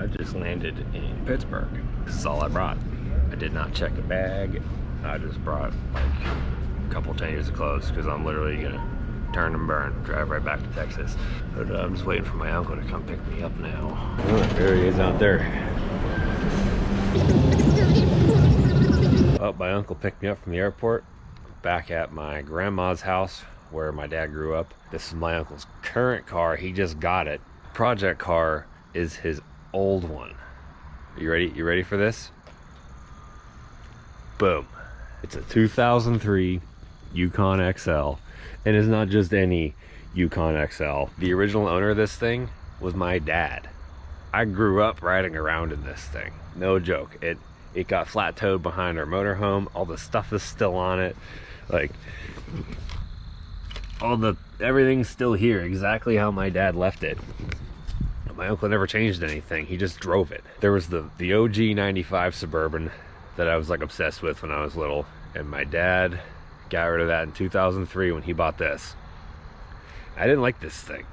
I just landed in Pittsburgh. This is all I brought. I did not check a bag. I just brought like a couple changes of clothes because I'm literally gonna turn and burn, drive right back to Texas. But I'm just waiting for my uncle to come pick me up now. Oh, there he is out there. Oh, my uncle picked me up from the airport, back at my grandma's house where my dad grew up. This is my uncle's current car. He just got it. Project car is his old one. You ready? You ready for this? Boom. It's a 2003 Yukon XL. And it's not just any Yukon XL. The original owner of this thing was my dad. I grew up riding around in this thing. No joke. It got flat towed behind our motorhome. All the stuff is still on it. Like, everything's still here, exactly how my dad left it. My uncle never changed anything. He just drove it. There was the OG 95 Suburban that I was like obsessed with when I was little. And my dad got rid of that in 2003 when he bought this. I didn't like this thing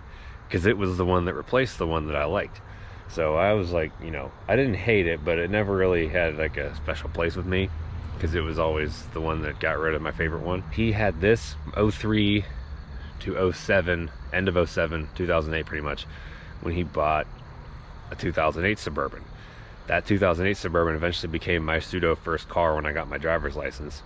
because it was the one that replaced the one that I liked. So I was like, you know, I didn't hate it, but it never really had like a special place with me because it was always the one that got rid of my favorite one. He had this 03 to 07, end of 07, 2008 pretty much, when he bought a 2008 Suburban. That 2008 Suburban eventually became my pseudo first car when I got my driver's license,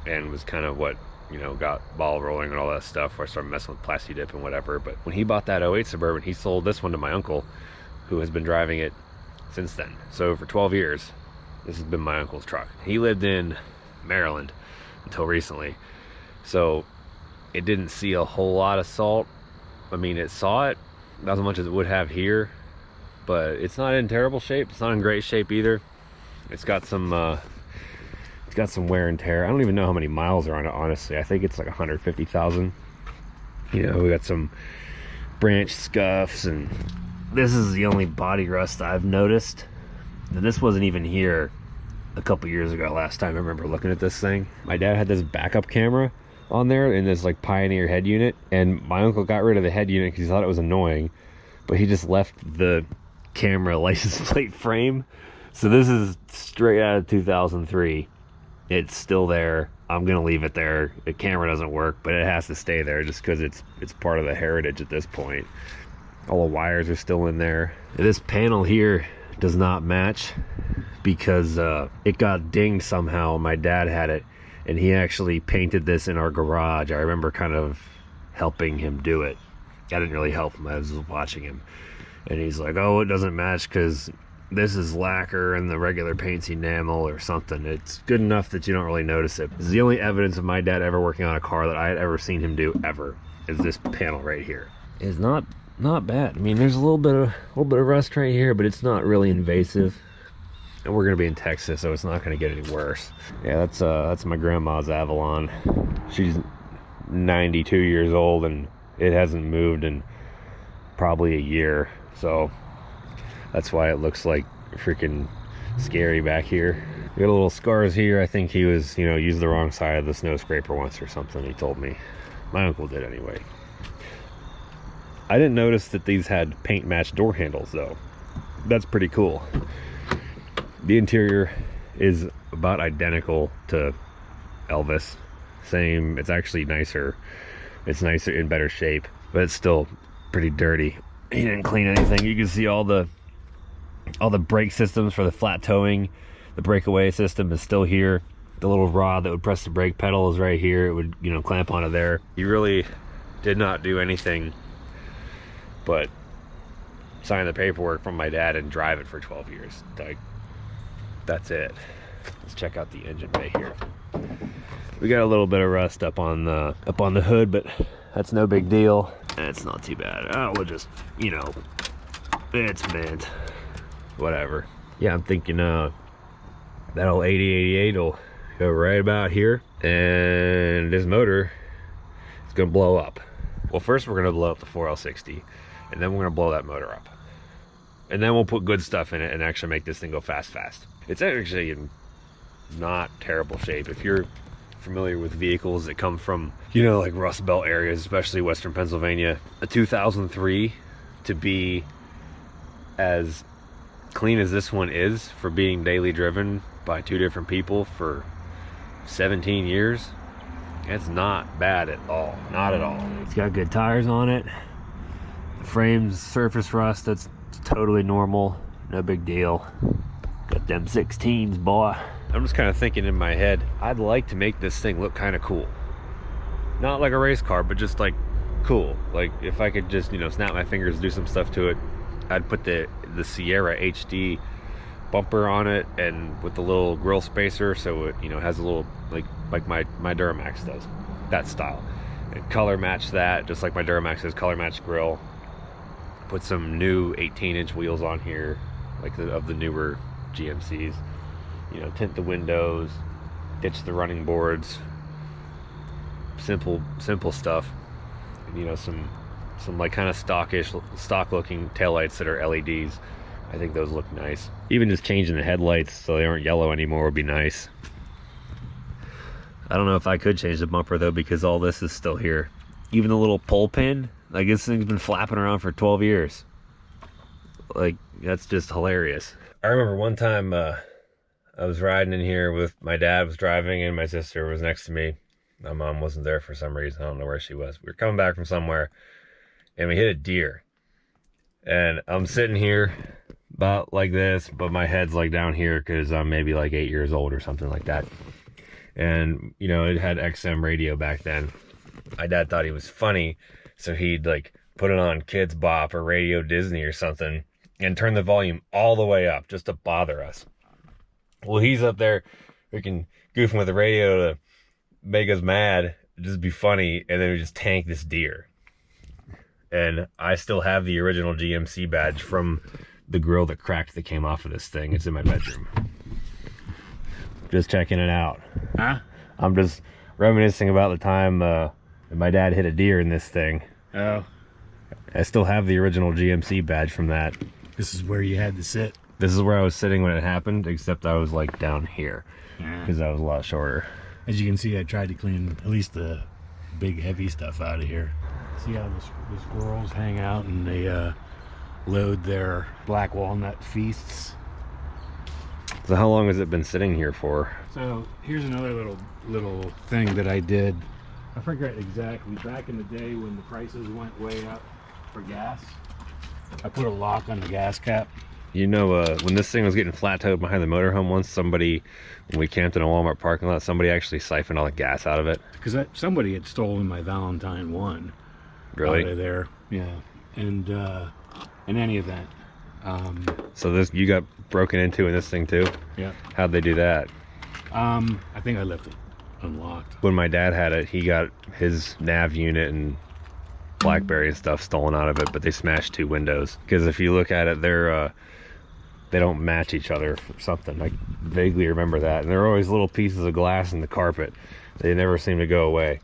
and was kind of what, you know, got ball rolling and all that stuff where I started messing with Plasti Dip and whatever. But when he bought that 08 Suburban, he sold this one to my uncle, who has been driving it since then. So for 12 years, this has been my uncle's truck. He lived in Maryland until recently, so it didn't see a whole lot of salt. I mean, it saw it, not as much as it would have here, but it's not in terrible shape. It's not in great shape either. It's got some wear and tear. I don't even know how many miles are on it, honestly. I think it's like 150,000. You know, we got some branch scuffs, and this is the only body rust I've noticed. And this wasn't even here a couple years ago, last time I remember looking at this thing. My dad had this backup camera on there in this like Pioneer head unit, and my uncle got rid of the head unit because he thought it was annoying, but he just left the camera license plate frame. So this is straight out of 2003. It's still there. I'm gonna leave it there. The camera doesn't work, but it has to stay there just because it's part of the heritage at this point. All the wires are still in there. This panel here does not match because it got dinged somehow. My dad had it, and he actually painted this in our garage. I remember kind of helping him do it. I didn't really help him, I was just watching him. And he's like, oh, it doesn't match because this is lacquer and the regular paint's enamel or something. It's good enough that you don't really notice it. This is the only evidence of my dad ever working on a car that I had ever seen him do ever, is this panel right here. It's not bad. I mean, there's a little bit of rust right here, but it's not really invasive. And we're gonna be in Texas, so it's not gonna get any worse. Yeah, that's my grandma's Avalon. She's 92 years old, and it hasn't moved in probably a year. So that's why it looks like freaking scary back here. We got a little scars here. I think he was, you know, used the wrong side of the snow scraper once or something, he told me. My uncle did anyway. I didn't notice that these had paint matched door handles though. That's pretty cool. The interior is about identical to Elvis. Same, it's actually nicer. It's nicer, in better shape, but it's still pretty dirty. He didn't clean anything. You can see all the brake systems for the flat towing. The breakaway system is still here. The little rod that would press the brake pedal is right here. It would, you know, clamp onto there. He really did not do anything but sign the paperwork from my dad and drive it for 12 years. Like, that's it. Let's check out the engine bay here. We got a little bit of rust up on the hood, but that's no big deal. It's not too bad. We'll just, you know, it's mint. Whatever. Yeah, I'm thinking that old 8088 will go right about here, and this motor is gonna blow up. Well, first we're gonna blow up the 4L60, and then we're gonna blow that motor up, and then we'll put good stuff in it and actually make this thing go fast. It's actually in not terrible shape. If you're familiar with vehicles that come from, you know, like Rust Belt areas, especially Western Pennsylvania, a 2003 to be as clean as this one is for being daily driven by 2 different people for 17 years, it's not bad at all. Not at all. It's got good tires on it. The frame's surface rust, that's totally normal. No big deal. Got them 16s, boy. I'm just kind of thinking in my head, I'd like to make this thing look kind of cool. Not like a race car, but just like cool. Like if I could just, you know, snap my fingers, do some stuff to it, I'd put the Sierra HD bumper on it, and with the little grill spacer, so it, you know, has a little like my Duramax does, that style, and color match that just like my Duramax has color match grill. Put some new 18-inch wheels on here, like of the newer GMCs. You know, tint the windows, ditch the running boards. Simple stuff. And, you know, some like kind of stock looking taillights that are LEDs. I think those look nice. Even just changing the headlights so they aren't yellow anymore would be nice. I don't know if I could change the bumper though, because all this is still here. Even the little pole pin, like this thing's been flapping around for 12 years. Like, that's just hilarious. I remember one time I was riding in here with my dad was driving and my sister was next to me. My mom wasn't there for some reason. I don't know where she was. We were coming back from somewhere and we hit a deer. And I'm sitting here about like this, but my head's like down here because I'm maybe like 8 years old or something like that. And, you know, it had XM radio back then. My dad thought he was funny, so he'd like put it on Kids Bop or Radio Disney or something and turn the volume all the way up just to bother us. Well, he's up there freaking goofing with the radio to make us mad, just be funny, and then we just tank this deer. And I still have the original GMC badge from the grill that cracked that came off of this thing. It's in my bedroom. Just checking it out. Huh? I'm just reminiscing about the time my dad hit a deer in this thing. Oh. I still have the original GMC badge from that. This is where you had to sit. This is where I was sitting when it happened, except I was like down here Yeah. because I was a lot shorter. As you can see, I tried to clean at least the big heavy stuff out of here. See how the squirrels hang out and they load their black walnut feasts. So how long has it been sitting here for? So here's another little thing that I did. I forget exactly. Back in the day when the prices went way up for gas, I put a lock on the gas cap. You know, when this thing was getting flat towed behind the motorhome once, when we camped in a Walmart parking lot, somebody actually siphoned all the gas out of it. Because somebody had stolen my Valentine 1. Really? Out of there, yeah. And in any event. So you got broken into in this thing too? Yeah. How'd they do that? I think I left it unlocked. When my dad had it, he got his nav unit and BlackBerry and stuff stolen out of it, but they smashed 2 windows. Because if you look at it, they don't match each other for something. I vaguely remember that. And there are always little pieces of glass in the carpet. They never seem to go away.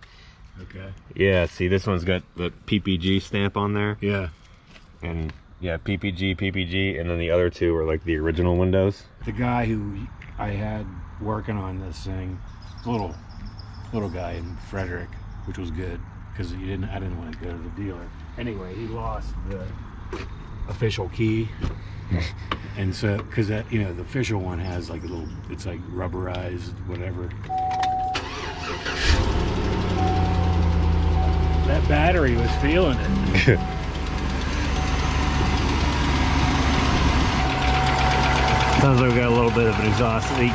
Okay. Yeah, see, this one's got the PPG stamp on there. Yeah. And yeah, PPG, and then the other 2 are like the original windows. The guy who I had working on this thing, little guy in Frederick, which was good because I didn't want to go to the dealer. Anyway, he lost the official key. And so, because that, you know, the official one has like a little, it's like rubberized, whatever. That battery was feeling it. Sounds like we got a little bit of an exhaust leak.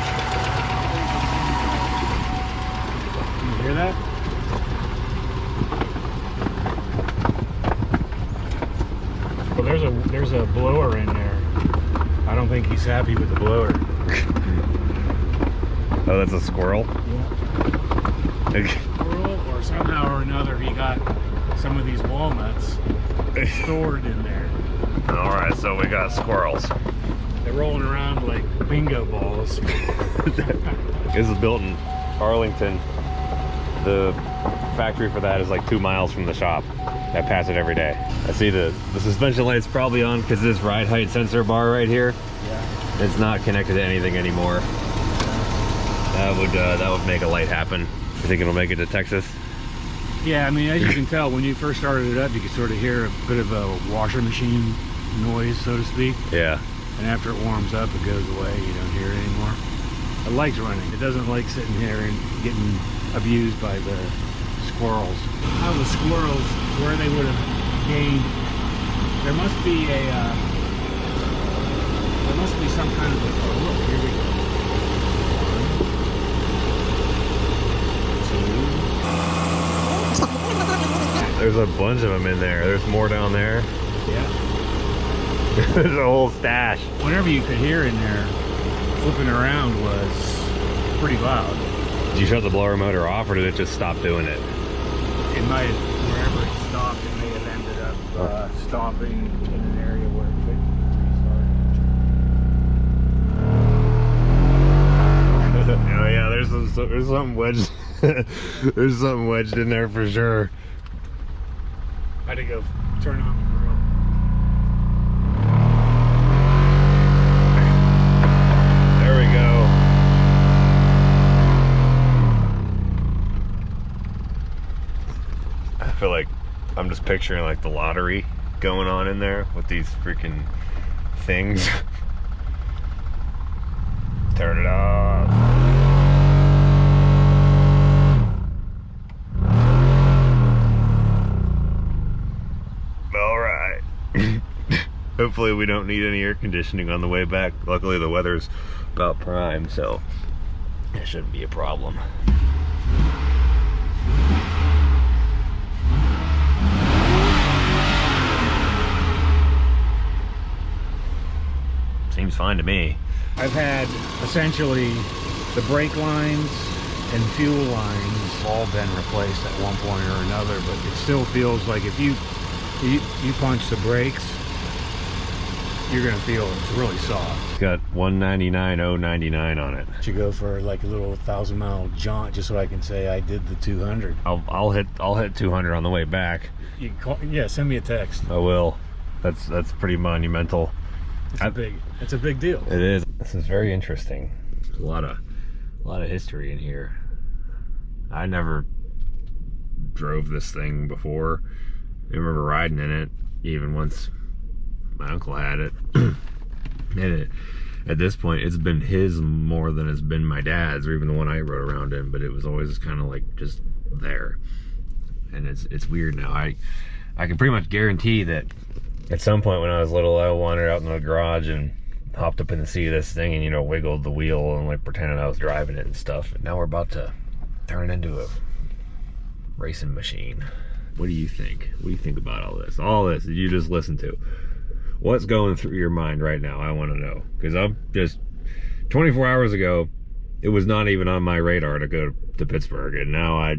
Can you hear that? Well, there's a blower in there. I don't think he's happy with the blower. Oh, that's a squirrel? Yeah. Squirrel, or somehow or another he got some of these walnuts stored in there. All right, so we got squirrels. They're rolling around like bingo balls. This is built in Arlington. The factory for that is like 2 miles from the shop. I pass it every day. I see the suspension light's probably on because this ride height sensor bar right here. Yeah. It's not connected to anything anymore. That would make a light happen. You think it'll make it to Texas? Yeah, I mean, as you can tell, when you first started it up, you could sort of hear a bit of a washer machine noise, so to speak. Yeah. and after it warms up, it goes away. You don't hear it anymore. It likes running. It doesn't like sitting here and getting abused by the squirrels. How the squirrels, where they would have gained, there must be some kind of a, oh look, here we go. 1, 2. There's a bunch of them in there. There's more down there. Yeah. There's a whole stash. Whatever you could hear in there flipping around was pretty loud. Did you shut the blower motor off, or did it just stop doing it? It might have, wherever it stopped, it may have ended up stopping in an area where it could restart. Oh yeah, there's something wedged. There's something wedged in there for sure. I had to go turn on the grill. There we go. I feel like I'm just picturing like the lottery going on in there with these freaking things. Turn it off. All right. Hopefully we don't need any air conditioning on the way back. Luckily the weather's about prime, so it shouldn't be a problem. Seems fine to me. I've had essentially the brake lines and fuel lines all been replaced at one point or another, but it still feels like if you punch the brakes, you're gonna feel it's really soft. It's got 199,099 on it. Should go for like a little 1,000-mile jaunt just so I can say I did the 200. I'll hit 200 on the way back. You can call, yeah, send me a text. I will. That's pretty monumental. It's a big deal. It is. This is very interesting. There's a lot of history in here. I never drove this thing before. I remember riding in it even once my uncle had it. And at this point, it's been his more than it's been my dad's, or even the one I rode around in. But it was always kind of like just there. And it's weird now. I can pretty much guarantee that at some point when I was little, I wandered out in the garage and hopped up in the seat of this thing and, you know, wiggled the wheel and like pretended I was driving it and stuff. And now we're about to turn it into a racing machine. What do you think? What do you think about all this? All this that you just listened to. What's going through your mind right now? I want to know. Because I'm just 24 hours ago, it was not even on my radar to go to Pittsburgh. And now I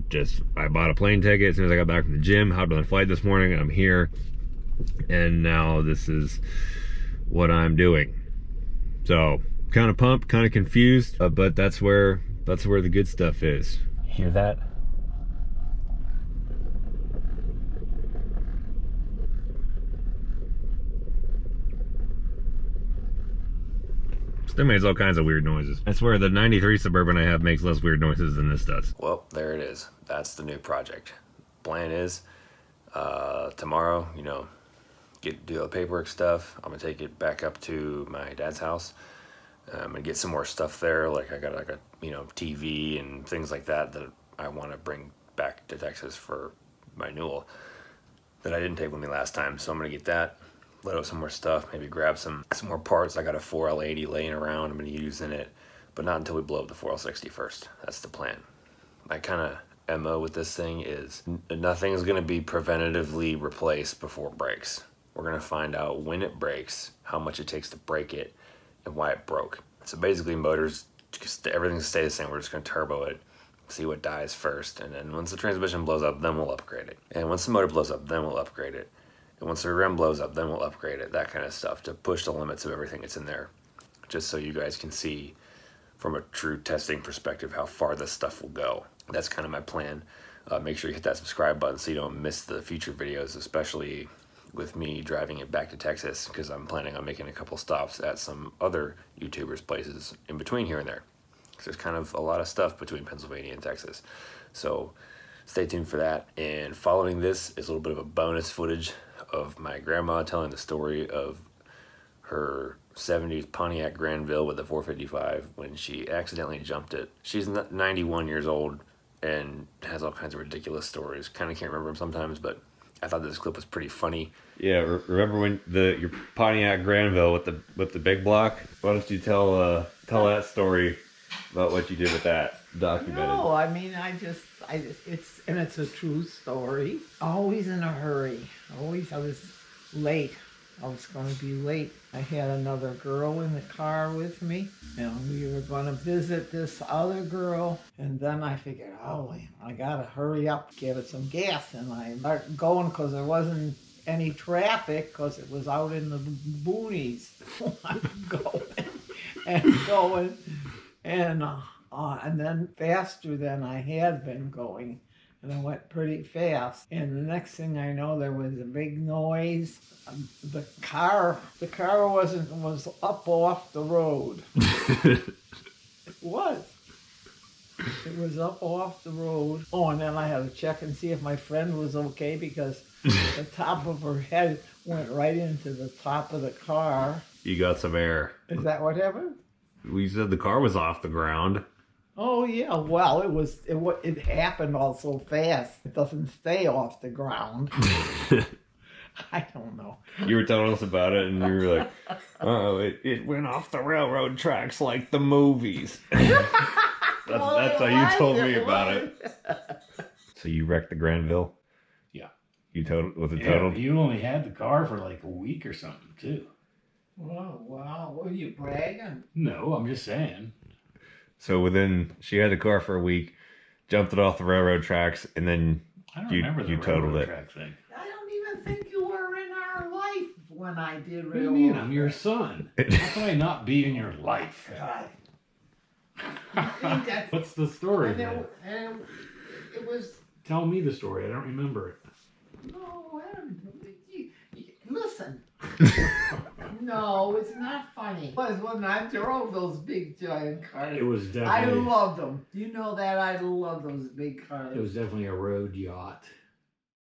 bought a plane ticket as soon as I got back from the gym, hopped on the flight this morning, and I'm here. And now this is what I'm doing. So kind of pumped, kind of confused, but that's where the good stuff is. Hear that? Still makes all kinds of weird noises. I swear the 93 Suburban I have makes less weird noises than this does. Well, there it is. That's the new project. Plan is tomorrow, you know, do the paperwork stuff. I'm gonna take it back up to my dad's house. I'm gonna get some more stuff there. Like I got like a, you know, TV and things like that I want to bring back to Texas for my Newell that I didn't take with me last time. So I'm gonna get that, load up some more stuff, maybe grab some more parts. I got a 4L80 laying around. I'm gonna use in it, but not until we blow up the 4L60 first. That's the plan. My kind of MO with this thing is nothing's gonna be preventatively replaced before it breaks. We're gonna find out when it breaks, how much it takes to break it, and why it broke. So basically motors, everything stays the same. We're just gonna turbo it, see what dies first, and then once the transmission blows up, then we'll upgrade it. And once the motor blows up, then we'll upgrade it. And once the rim blows up, then we'll upgrade it. That kind of stuff to push the limits of everything that's in there, just so you guys can see from a true testing perspective how far this stuff will go. That's kind of my plan. Make sure you hit that subscribe button so you don't miss the future videos, especially with me driving it back to Texas, because I'm planning on making a couple stops at some other YouTubers' places in between here and there. Because there's kind of a lot of stuff between Pennsylvania and Texas. So stay tuned for that. And following this is a little bit of a bonus footage of my grandma telling the story of her '70s Pontiac Granville with a 455 when she accidentally jumped it. She's 91 years old and has all kinds of ridiculous stories. Kind of can't remember them sometimes, but I thought this clip was pretty funny. Yeah, remember when your Pontiac Granville with the big block? Why don't you tell that story about what you did with that documented? No, I mean, it's a true story. Always in a hurry. Always, I was late. I was going to be late. I had another girl in the car with me, and we were going to visit this other girl. And then I figured, oh, I got to hurry up, give it some gas. And I started going because there wasn't any traffic because it was out in the boonies. I'm going. And then faster than I had been going. And I went pretty fast. And the next thing I know, there was a big noise. The car was up off the road. It was. It was up off the road. Oh, and then I had to check and see if my friend was okay because the top of her head went right into the top of the car. You got some air. Is that what happened? We said the car was off the ground. Oh yeah, well it happened all so fast. It doesn't stay off the ground. I don't know. You were telling us about it, and you were like, "Oh, it went off the railroad tracks like the movies." That's how you told me about it. So you wrecked the Granville? Yeah. You totaled with a total? You only had the car for like a week or something too. Oh wow, what are you bragging? No, I'm just saying. So she had the car for a week, jumped it off the railroad tracks, and then I don't remember the totaled railroad it. track thing. I don't even think you were in our life when I did What do you railroad. mean? I'm your son. How can I not be in your life? God. What's the story? And it was Tell me the story. I don't remember it. no. Listen. No, it's not funny. It was when I drove those big giant cars. It was I definitely. loved them. You know that I love those big cars. It was definitely a road yacht.